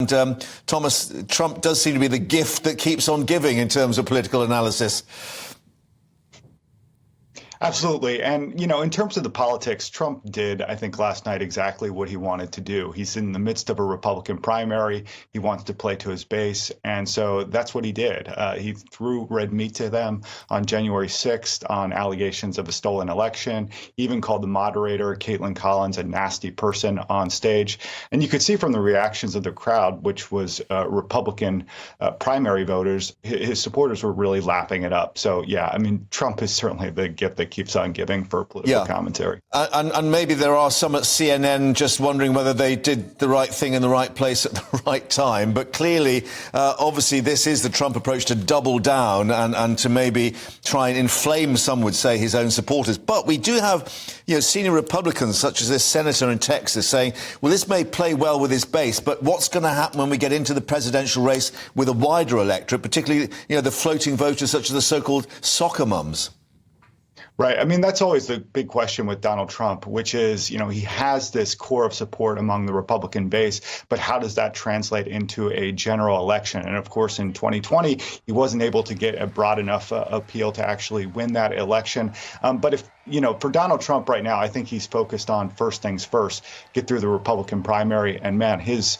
And Thomas, Trump does seem to be the gift that keeps on giving in terms of political analysis. Absolutely. And, you know, in terms of the politics, Trump did, I think, last night exactly what he wanted to do. He's in the midst of a Republican primary. He wants to play to his base. And so that's what he did. He threw red meat to them on January 6th on allegations of a stolen election. He even called the moderator, Caitlin Collins, a nasty person on stage. And you could see from the reactions of the crowd, which was Republican primary voters, his supporters were really lapping it up. So, yeah, I mean, Trump is certainly the gift that keeps on giving for political commentary. And maybe there are some at CNN just wondering whether they did the right thing in the right place at the right time. But clearly, obviously, this is the Trump approach to double down and to maybe try and inflame, some would say, his own supporters. But we do have, you know, senior Republicans, such as this senator in Texas, saying, well, this may play well with his base, but what's going to happen when we get into the presidential race with a wider electorate, particularly, you know, the floating voters such as the so-called soccer mums? Right. I mean, that's always the big question with Donald Trump, which is, you know, he has this core of support among the Republican base, but how does that translate into a general election? And of course, in 2020, he wasn't able to get a broad enough appeal to actually win that election. But if, you know, for Donald Trump right now, I think he's focused on first things first, get through the Republican primary. And man, his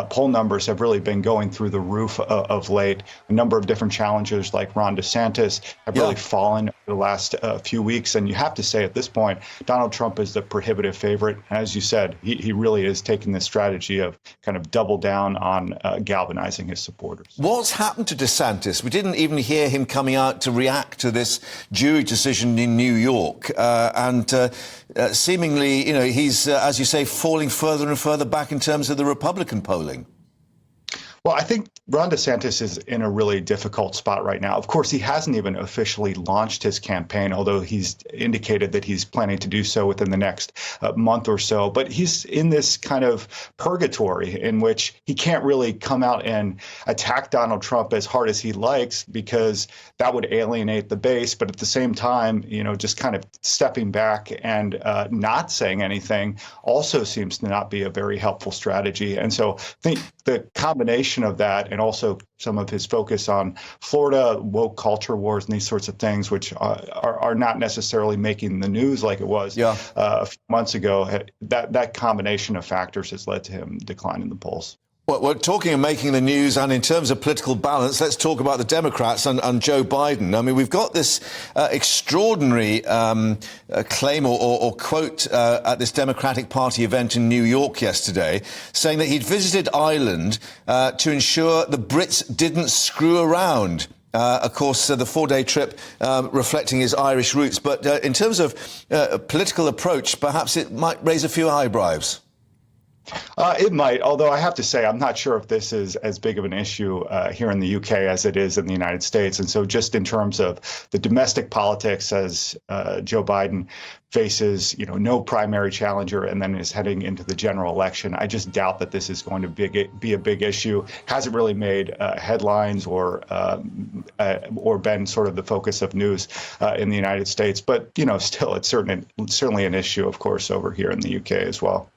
poll numbers have really been going through the roof of late. A number of different challengers like Ron DeSantis have really fallen over the last few weeks. And you have to say at this point, Donald Trump is the prohibitive favorite. As you said, he really is taking this strategy of kind of double down on galvanizing his supporters. What's happened to DeSantis? We didn't even hear him coming out to react to this jury decision in New York. Seemingly, you know, he's, as you say, falling further and further back in terms of the Republican polling. Well, I think Ron DeSantis is in a really difficult spot right now. Of course, he hasn't even officially launched his campaign, although he's indicated that he's planning to do so within the next month or so. But he's in this kind of purgatory in which he can't really come out and attack Donald Trump as hard as he likes, because that would alienate the base. But at the same time, you know, just kind of stepping back and not saying anything also seems to not be a very helpful strategy. And so I think the combination of that and also some of his focus on Florida, woke culture wars and these sorts of things, which are not necessarily making the news like it was a few months ago, that combination of factors has led to him declining the polls. Well, we're talking of making the news, and in terms of political balance, let's talk about the Democrats and Joe Biden. I mean, we've got this extraordinary claim or quote at this Democratic Party event in New York yesterday, saying that he'd visited Ireland to ensure the Brits didn't screw around. Of course, the four-day trip reflecting his Irish roots. But in terms of political approach, perhaps it might raise a few eyebrows. It might, although I have to say I'm not sure if this is as big of an issue here in the UK as it is in the United States. And so just in terms of the domestic politics, as Joe Biden faces, you know, no primary challenger and then is heading into the general election, I just doubt that this is going to be a big issue. Hasn't really made headlines or been sort of the focus of news in the United States. But, you know, still, it's certainly an issue, of course, over here in the UK as well.